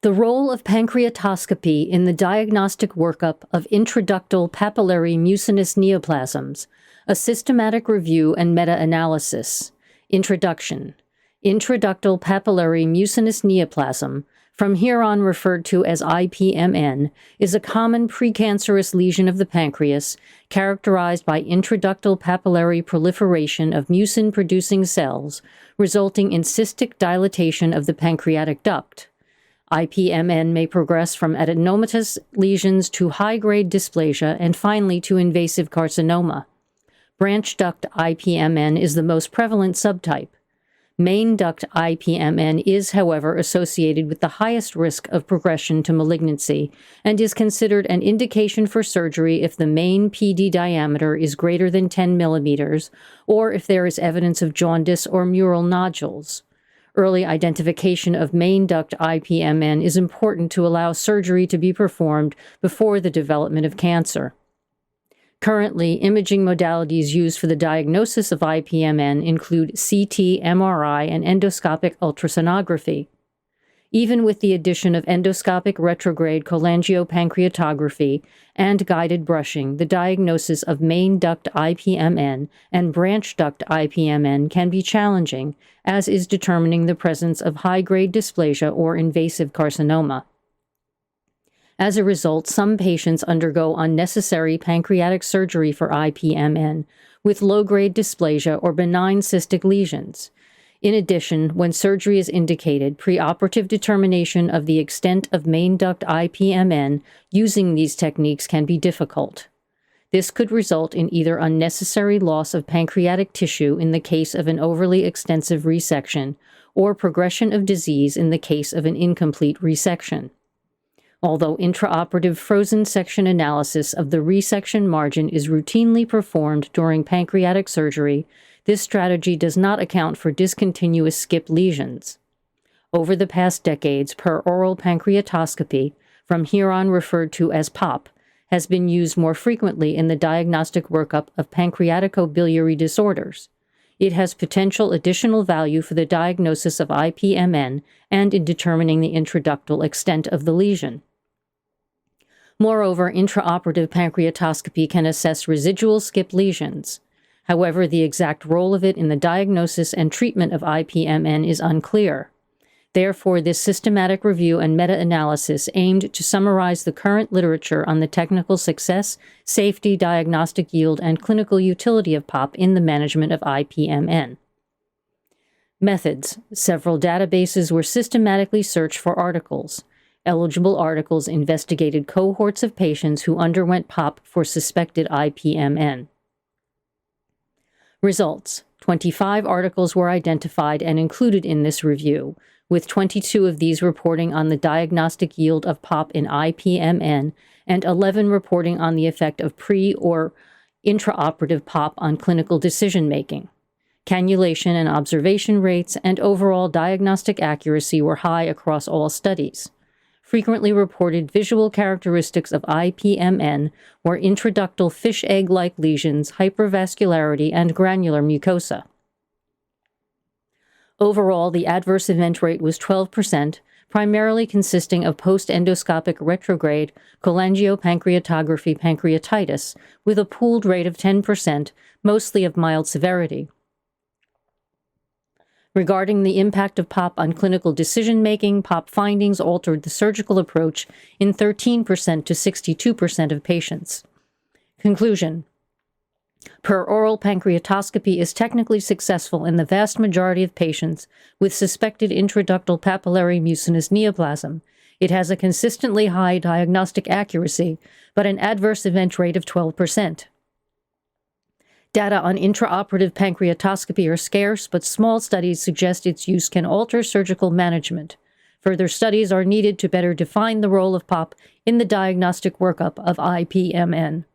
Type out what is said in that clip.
The role of pancreatoscopy in the diagnostic workup of intraductal papillary mucinous neoplasms, a systematic review and meta-analysis. Introduction. Intraductal papillary mucinous neoplasm, from here on referred to as IPMN, is a common precancerous lesion of the pancreas characterized by intraductal papillary proliferation of mucin-producing cells, resulting in cystic dilatation of the pancreatic duct. IPMN may progress from adenomatous lesions to high-grade dysplasia and finally to invasive carcinoma. Branch duct IPMN is the most prevalent subtype. Main duct IPMN is, however, associated with the highest risk of progression to malignancy and is considered an indication for surgery if the main PD diameter is greater than 10 millimeters or if there is evidence of jaundice or mural nodules. Early identification of main duct IPMN is important to allow surgery to be performed before the development of cancer. Currently, imaging modalities used for the diagnosis of IPMN include CT, MRI, and endoscopic ultrasonography. Even with the addition of endoscopic retrograde cholangiopancreatography and guided brushing, the diagnosis of main duct IPMN and branch duct IPMN can be challenging, as is determining the presence of high-grade dysplasia or invasive carcinoma. As a result, some patients undergo unnecessary pancreatic surgery for IPMN with low-grade dysplasia or benign cystic lesions. In addition, when surgery is indicated, preoperative determination of the extent of main duct IPMN using these techniques can be difficult. This could result in either unnecessary loss of pancreatic tissue in the case of an overly extensive resection or progression of disease in the case of an incomplete resection. Although intraoperative frozen section analysis of the resection margin is routinely performed during pancreatic surgery, this strategy does not account for discontinuous skip lesions. Over the past decades, peroral pancreatoscopy, from here on referred to as POP, has been used more frequently in the diagnostic workup of pancreaticobiliary disorders. It has potential additional value for the diagnosis of IPMN and in determining the intraductal extent of the lesion. Moreover, intraoperative pancreatoscopy can assess residual skip lesions. However, the exact role of it in the diagnosis and treatment of IPMN is unclear. Therefore, this systematic review and meta-analysis aimed to summarize the current literature on the technical success, safety, diagnostic yield, and clinical utility of POP in the management of IPMN. Methods. Several databases were systematically searched for articles. Eligible articles investigated cohorts of patients who underwent POP for suspected IPMN. Results. 25 articles were identified and included in this review, with 22 of these reporting on the diagnostic yield of POP in IPMN and 11 reporting on the effect of pre- or intraoperative POP on clinical decision-making. Cannulation and observation rates and overall diagnostic accuracy were high across all studies. Frequently reported visual characteristics of IPMN were intraductal fish egg-like lesions, hypervascularity, and granular mucosa. Overall, the adverse event rate was 12%, primarily consisting of post-endoscopic retrograde cholangiopancreatography pancreatitis, with a pooled rate of 10%, mostly of mild severity. Regarding the impact of POP on clinical decision-making, POP findings altered the surgical approach in 13% to 62% of patients. Conclusion. Peroral pancreatoscopy is technically successful in the vast majority of patients with suspected intraductal papillary mucinous neoplasm. It has a consistently high diagnostic accuracy, but an adverse event rate of 12%. Data on intraoperative pancreatoscopy are scarce, but small studies suggest its use can alter surgical management. Further studies are needed to better define the role of POP in the diagnostic workup of IPMN.